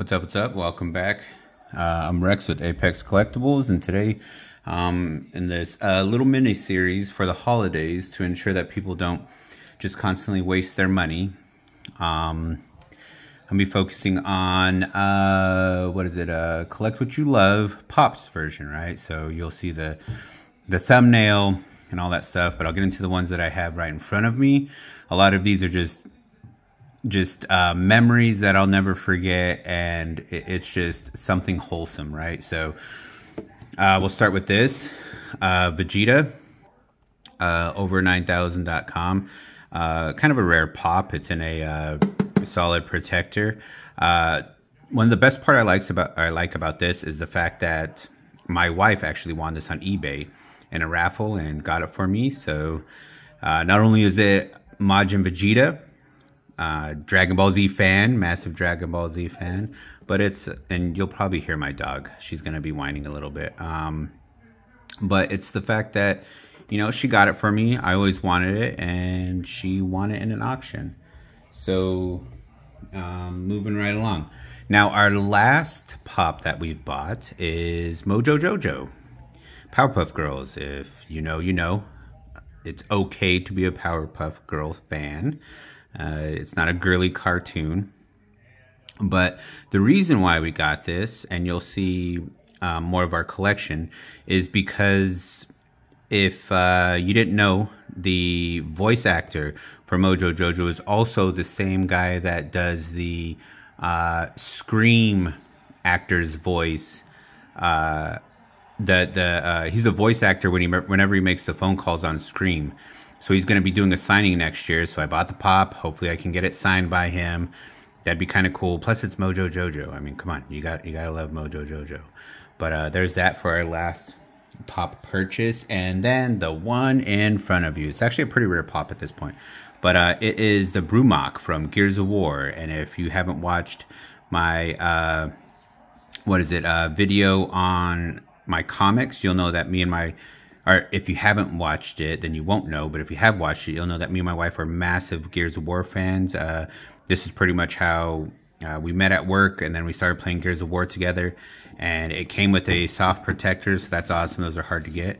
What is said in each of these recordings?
What's up? What's up? Welcome back. I'm Rex with Apex Collectibles, and today, in this little mini series for the holidays to ensure that people don't just constantly waste their money, I'll be focusing on Collect What You Love Pops version, right? So you'll see the thumbnail and all that stuff, but I'll get into the ones that I have right in front of me. A lot of these are just memories that I'll never forget, and it's just something wholesome, right? So we'll start with this Vegeta, over9000.com. Kind of a rare pop. It's in a solid protector. One of the best part I like about this is the fact that my wife actually won this on eBay in a raffle and got it for me. So not only is it Majin Vegeta, Dragon Ball Z fan, massive Dragon Ball Z fan, but and you'll probably hear my dog. She's going to be whining a little bit. But it's the fact that, you know, she got it for me. I always wanted it, and she won it in an auction. So, moving right along. Now, our last pop that we've bought is Mojo Jojo. Powerpuff Girls. If you know, you know. It's okay to be a Powerpuff Girls fan. It's not a girly cartoon. But the reason why we got this, and you'll see more of our collection, is because if you didn't know, the voice actor for Mojo Jojo is also the same guy that does the Scream actor's voice. He's a voice actor whenever he makes the phone calls on Scream. So he's going to be doing a signing next year. So I bought the pop. Hopefully I can get it signed by him. That'd be kind of cool. Plus it's Mojo Jojo. I mean, come on, you gotta love Mojo Jojo. But there's that for our last pop purchase. And then the one in front of you. It's actually a pretty rare pop at this point. But it is the Brumak from Gears of War. And if you haven't watched my video on my comics, you'll know that me and my, or if you haven't watched it, then you won't know. But if you have watched it, you'll know that me and my wife are massive Gears of War fans. This is pretty much how we met at work, and then we started playing Gears of War together. And it came with a soft protector, so that's awesome. Those are hard to get.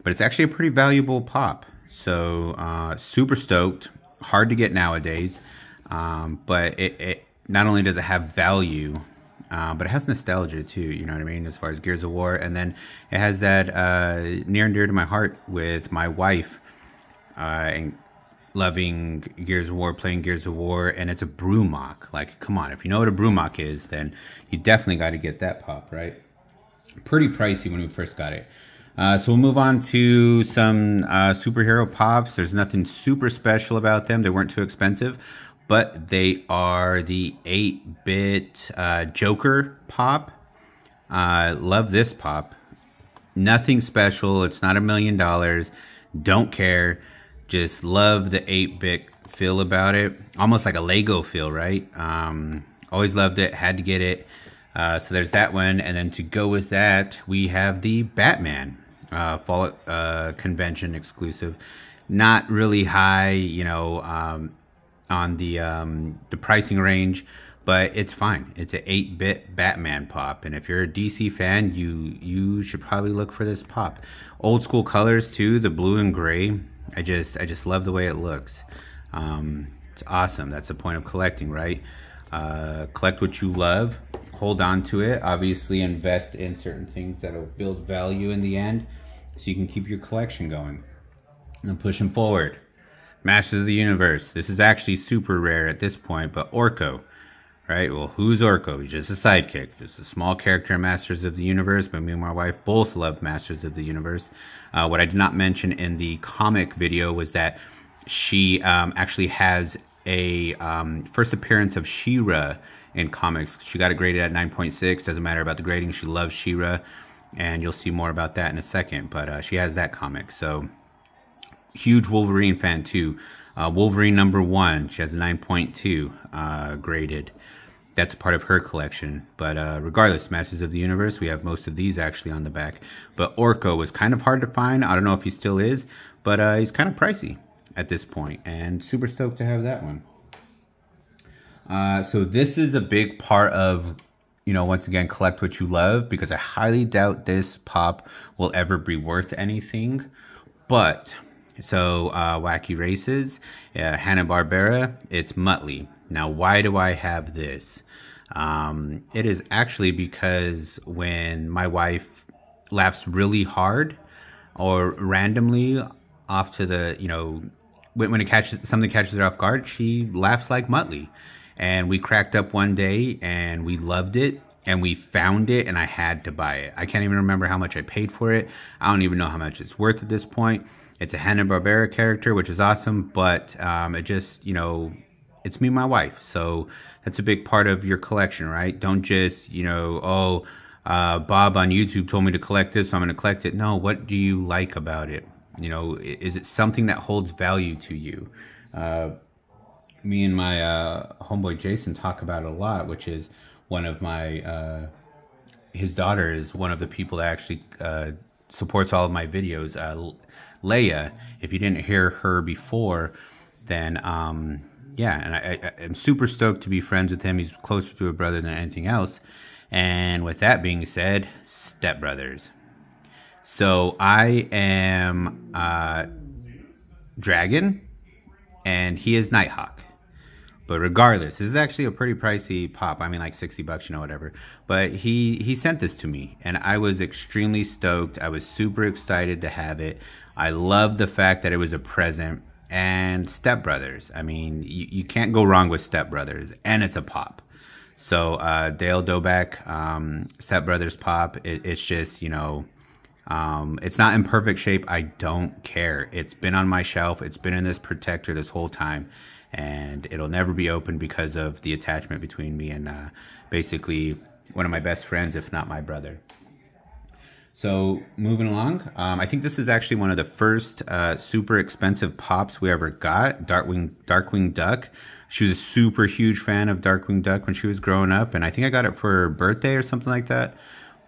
But it's actually a pretty valuable pop. So super stoked. Hard to get nowadays. But it not only does it have value, but it has nostalgia too, you know what I mean, as far as Gears of War. And then it has that near and dear to my heart with my wife, and loving Gears of War, playing Gears of War, and it's a Brumak. Like, come on, if you know what a Brumak is, then you definitely got to get that pop, right? Pretty pricey when we first got it. So we'll move on to some superhero pops. There's nothing super special about them. They weren't too expensive. But they are the 8-bit Joker pop. Love this pop. Nothing special. It's not $1 million. Don't care. Just love the 8-bit feel about it. Almost like a Lego feel, right? Always loved it. Had to get it. So there's that one. And then to go with that, we have the Batman Fall Convention exclusive. Not really high, you know, on the pricing range, but it's fine. It's an 8-bit Batman pop, and if you're a DC fan, you should probably look for this pop. Old school colors too, the blue and gray. I just love the way it looks. It's awesome. That's the point of collecting, right? Collect what you love, hold on to it, obviously invest in certain things that'll build value in the end, so you can keep your collection going and pushing forward. Masters of the Universe. This is actually super rare at this point, but Orko, right? Well, who's Orko? He's just a sidekick, just a small character in Masters of the Universe, but me and my wife both love Masters of the Universe. What I did not mention in the comic video was that she actually has a first appearance of She-Ra in comics. She got it graded at 9.6. Doesn't matter about the grading. She loves She-Ra, and you'll see more about that in a second, but she has that comic, so huge Wolverine fan too. Wolverine #1, she has a 9.2 graded. That's part of her collection. But regardless, Masters of the Universe, we have most of these actually on the back. But Orko was kind of hard to find. I don't know if he still is, but he's kind of pricey at this point, and super stoked to have that one. So this is a big part of you know, once again, collect what you love, because I highly doubt this pop will ever be worth anything. But so Wacky Races, Hanna-Barbera, it's Muttley. Now, why do I have this? It is actually because when my wife laughs really hard or randomly off to the, you know, when it something catches her off guard, she laughs like Muttley. And we cracked up one day and we loved it and we found it and I had to buy it. I can't even remember how much I paid for it. I don't even know how much it's worth at this point. It's a Hanna-Barbera character, which is awesome, but it just, you know, it's me and my wife. So that's a big part of your collection, right? Don't just, you know, oh, Bob on YouTube told me to collect this, so I'm going to collect it. No, what do you like about it? You know, is it something that holds value to you? Me and my homeboy Jason talk about it a lot, which is one of my, his daughter is one of the people that actually supports all of my videos. Leia, if you didn't hear her before, then yeah, and I'm super stoked to be friends with him. He's closer to a brother than anything else. And with that being said, Step Brothers. So I am Dragon, and he is Nighthawk. But regardless, this is actually a pretty pricey pop. I mean, like 60 bucks, you know, whatever. But he sent this to me, and I was extremely stoked. I was super excited to have it. I love the fact that it was a present. And Step Brothers. I mean, you can't go wrong with Step Brothers, and it's a pop. So Dale Doback, Step Brothers pop. It's just, you know, it's not in perfect shape. I don't care. It's been on my shelf. It's been in this protector this whole time. And it'll never be opened because of the attachment between me and basically one of my best friends, if not my brother. So moving along, I think this is actually one of the first super expensive pops we ever got, Darkwing Duck. She was a super huge fan of Darkwing Duck when she was growing up, and I think I got it for her birthday or something like that.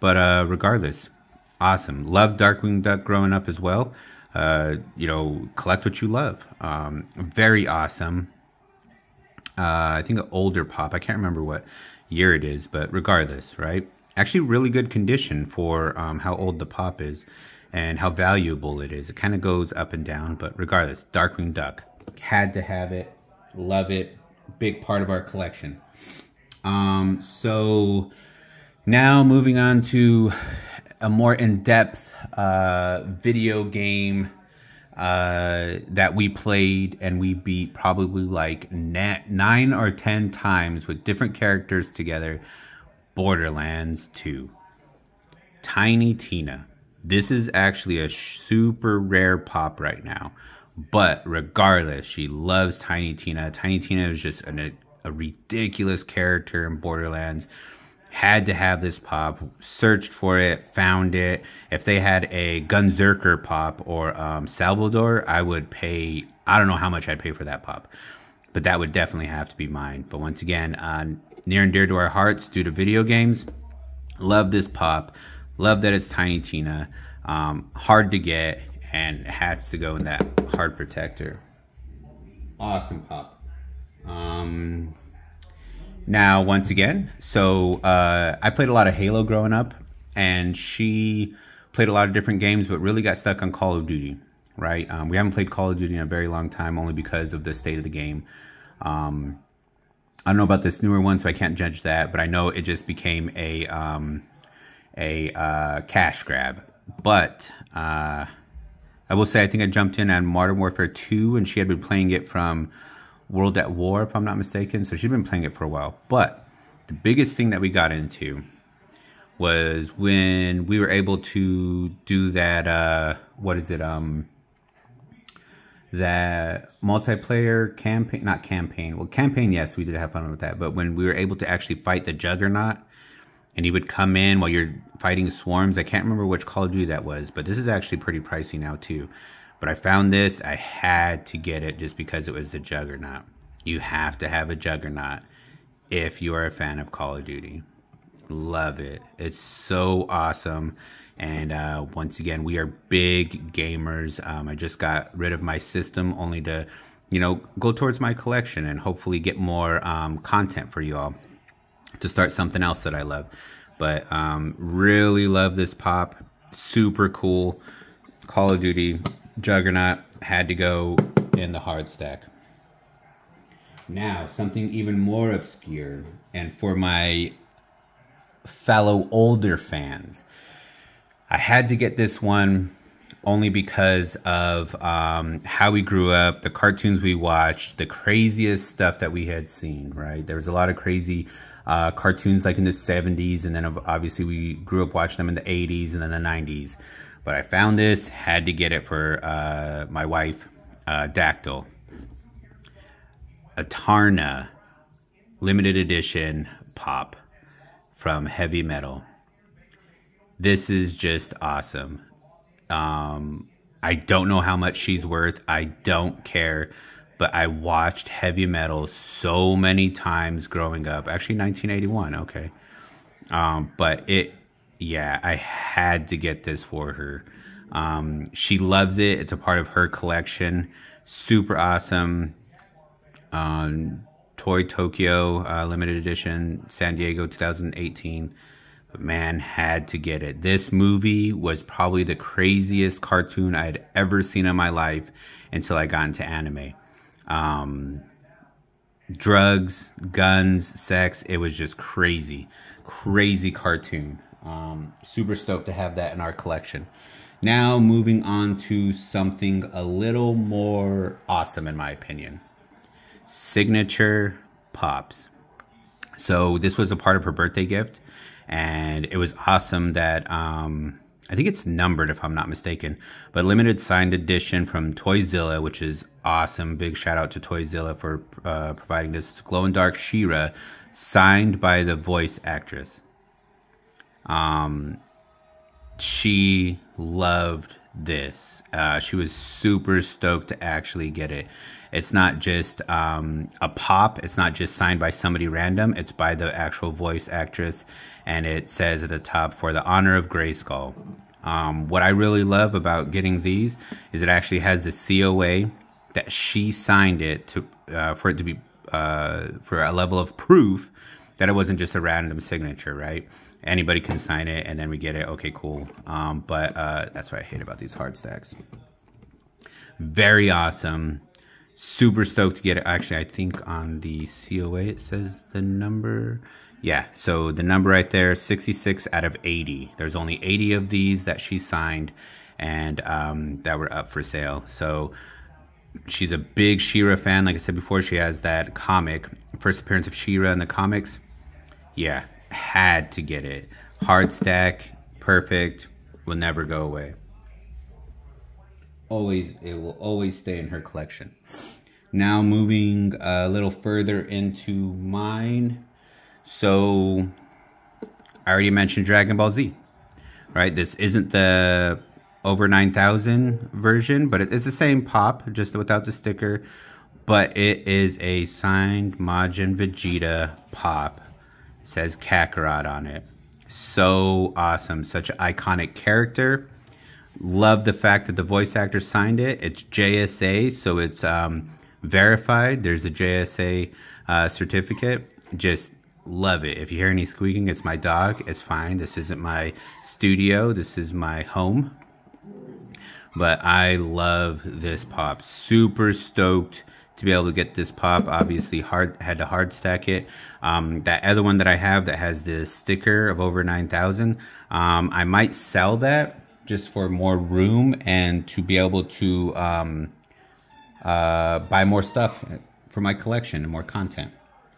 But regardless, awesome. Loved Darkwing Duck growing up as well. You know, collect what you love. Very awesome. I think an older pop. I can't remember what year it is, but regardless, right? Actually really good condition for how old the pop is and how valuable it is. It kind of goes up and down, but regardless, Darkwing Duck. Had to have it. Love it. Big part of our collection. So now moving on to a more in-depth video game that we played and we beat probably like 9 or 10 times with different characters together. Borderlands 2. Tiny Tina. This is actually a super rare pop right now. But regardless, she loves Tiny Tina. Tiny Tina is just a ridiculous character in Borderlands. Had to have this pop. Searched for it. Found it. If they had a Gunzerker pop or Salvador, I would pay... I don't know how much I'd pay for that pop. But that would definitely have to be mine. But once again, near and dear to our hearts due to video games. Love this pop. Love that it's Tiny Tina. Hard to get, and has to go in that hard protector. Awesome pop. Now, once again, so I played a lot of Halo growing up, and she played a lot of different games, but really got stuck on Call of Duty, right? We haven't played Call of Duty in a very long time, only because of the state of the game. I don't know about this newer one, so I can't judge that, but I know it just became a cash grab. But I will say I think I jumped in on Modern Warfare 2, and she had been playing it from World at War, if I'm not mistaken. So she's been playing it for a while. But the biggest thing that we got into was when we were able to do that, what is it, that multiplayer campaign, not campaign. Well, campaign, yes, we did have fun with that. But when we were able to actually fight the Juggernaut, and he would come in while you're fighting swarms. I can't remember which Call of Duty that was, but this is actually pretty pricey now too. But I found this, I had to get it just because it was the Juggernaut. You have to have a Juggernaut if you are a fan of Call of Duty. Love it. It's so awesome. And once again, we are big gamers. I just got rid of my system only to, you know, go towards my collection and hopefully get more content for you all. to start something else that I love. But really love this pop. Super cool. Call of Duty Juggernaut had to go in the hard stack. Now, something even more obscure, and for my fellow older fans, I had to get this one only because of how we grew up, the cartoons we watched, the craziest stuff that we had seen, right? There was a lot of crazy cartoons like in the 70s, and then obviously we grew up watching them in the 80s and then the 90s. But I found this, had to get it for my wife, Dactyl. Eterna limited edition pop from Heavy Metal. This is just awesome. I don't know how much she's worth. I don't care. But I watched Heavy Metal so many times growing up. Actually, 1981. Okay. But I had to get this for her. She loves it. It's a part of her collection. Super awesome. Toy Tokyo limited edition, San Diego 2018. But man, had to get it. This movie was probably the craziest cartoon I had ever seen in my life until I got into anime. Drugs, guns, sex, it was just crazy. Crazy cartoon. Super stoked to have that in our collection. Now moving on to something a little more awesome in my opinion. Signature Pops. So this was a part of her birthday gift, and it was awesome that I think it's numbered if I'm not mistaken, but limited signed edition from Toyzilla, which is awesome. Big shout out to Toyzilla for providing this glow in dark She-Ra signed by the voice actress. She loved this. She was super stoked to actually get it. It's not just a pop. It's not just signed by somebody random. It's by the actual voice actress. And it says at the top, for the honor of Grayskull. What I really love about getting these is it actually has the COA that she signed it to for it to be for a level of proof that it wasn't just a random signature, right? Anybody can sign it, and then we get it. Okay, cool. But that's what I hate about these hard stacks. Very awesome. Super stoked to get it. Actually, I think on the COA it says the number. Yeah, so the number right there, 66 out of 80. There's only 80 of these that she signed, and that were up for sale. So she's a big She-Ra fan. Like I said before, she has that comic. First appearance of She-Ra in the comics. Yeah, had to get it. Hard stack, perfect, will never go away. Always, it will always stay in her collection. Now moving a little further into mine. So I already mentioned Dragon Ball Z, right? This isn't the over 9,000 version, but it's the same pop, just without the sticker. But it is a signed Majin Vegeta pop. It says Kakarot on it. So awesome. Such an iconic character. Love the fact that the voice actor signed it. It's JSA, so it's verified. There's a JSA certificate. Just love it. If you hear any squeaking, it's my dog. It's fine. This isn't my studio. This is my home. But I love this pop. Super stoked to be able to get this pop. Obviously had to hard stack it. That other one that I have that has the sticker of over 9,000, I might sell that just for more room and to be able to buy more stuff for my collection and more content.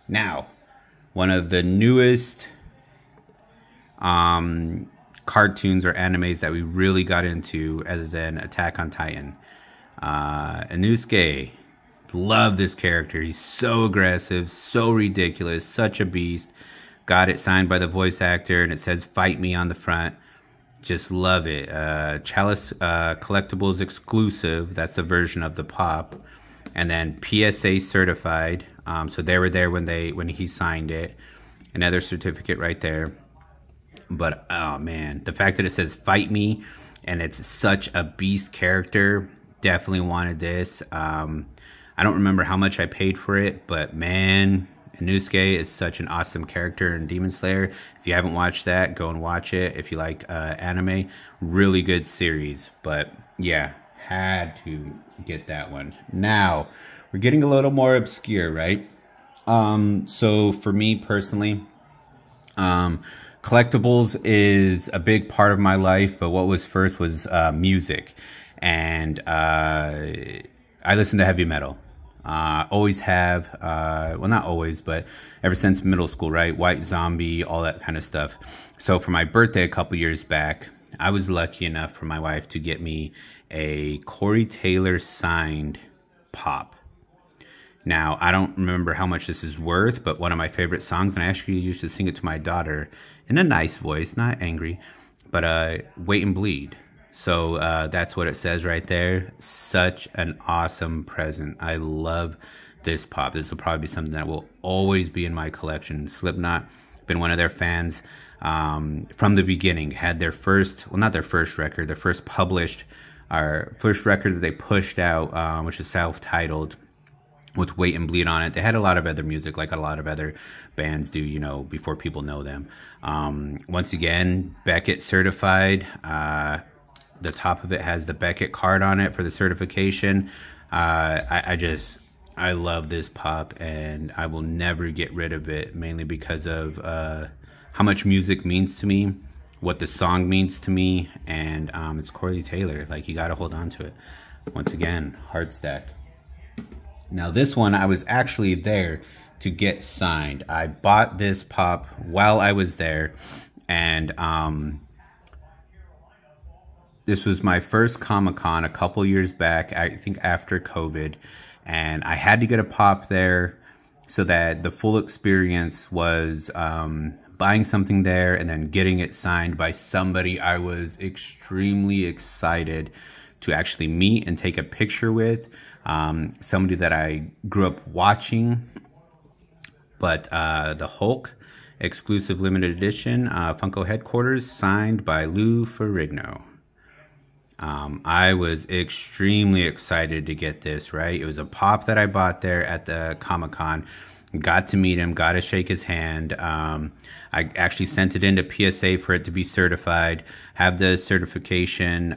Now, one of the newest cartoons or animes that we really got into other than Attack on Titan. Inosuke. Love this character. He's so aggressive, so ridiculous, such a beast. Got it signed by the voice actor, and it says "Fight Me" on the front. Just love it. Chalice Collectibles exclusive. That's the version of the pop, and then PSA certified. So they were there when he signed it. Another certificate right there. But oh man, the fact that it says "Fight Me" and it's such a beast character, definitely wanted this. I don't remember how much I paid for it, but man, Inosuke is such an awesome character in Demon Slayer. If you haven't watched that, go and watch it. If you like anime, really good series. But yeah, had to get that one. Now, we're getting a little more obscure, right? So for me personally, collectibles is a big part of my life, but what was first was music. And I listen to heavy metal. Always have, well, not always, but ever since middle school, right? White Zombie, all that kind of stuff. So for my birthday a couple years back, I was lucky enough for my wife to get me a Corey Taylor signed pop. Now, I don't remember how much this is worth, but one of my favorite songs, and I actually used to sing it to my daughter in a nice voice, not angry, but Wait and Bleed. So that's what it says right there. Such an awesome present. I love this pop. This will probably be something that will always be in my collection. Slipknot, been one of their fans from the beginning. Had their first, well, not their first record, their first published, our first record that they pushed out, which is self-titled, with Wait and Bleed on it. They had a lot of other music, like a lot of other bands do, you know, before people know them. Once again, Beckett certified. The top of it has the Beckett card on it for the certification. I love this pop, and I will never get rid of it, mainly because of how much music means to me, what the song means to me, and it's Corey Taylor. Like, you got to hold on to it. Once again, Hardstack. Now this one, I was actually there to get signed. I bought this pop while I was there, and this was my first Comic-Con a couple years back, I think after COVID, and I had to get a pop there so that the full experience was buying something there and then getting it signed by somebody I was extremely excited to actually meet and take a picture with. Somebody that I grew up watching, but the Hulk exclusive limited edition Funko headquarters signed by Lou Ferrigno. I was extremely excited to get this, right? It was a pop that I bought there at the Comic-Con. Got to meet him, got to shake his hand. I actually sent it into PSA for it to be certified, have the certification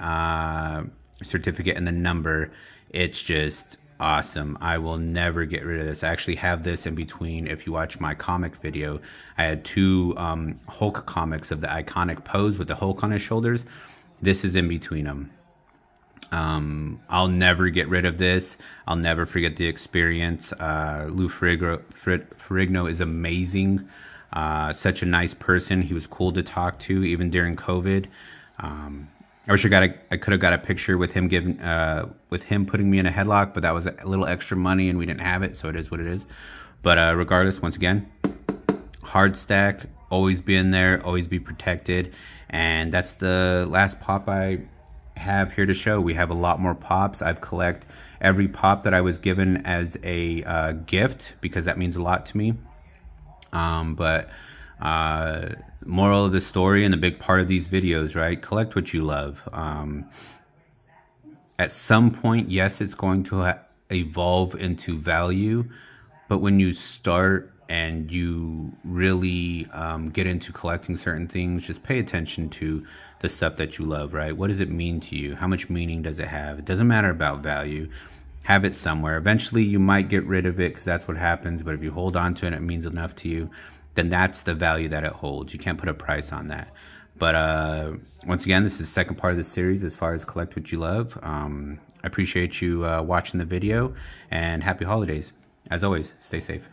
certificate and the number. It's just awesome. I will never get rid of this. I actually have this in between. If you watch my comic video, I had two Hulk comics of the iconic pose with the Hulk on his shoulders. This is in between them. I'll never get rid of this. I'll never forget the experience. Lou Ferrigno is amazing. Such a nice person. He was cool to talk to, even during COVID. I wish I could have got a picture with him putting me in a headlock, but that was a little extra money and we didn't have it, so it is what it is. But regardless, once again, Hardstack, always be in there, always be protected. And that's the last pop I have here to show. We have a lot more pops. I've collected every pop that I was given as a gift because that means a lot to me. Moral of the story and the big part of these videos, right? Collect what you love. At some point, yes, it's going to evolve into value, but when you start and you really get into collecting certain things, just pay attention to the stuff that you love, right? What does it mean to you? How much meaning does it have? It doesn't matter about value. Have it somewhere. Eventually, you might get rid of it because that's what happens, but if you hold on to it, it means enough to you, then that's the value that it holds. You can't put a price on that. But once again, this is the second part of the series as far as collect what you love. I appreciate you watching the video, and happy holidays. As always, stay safe.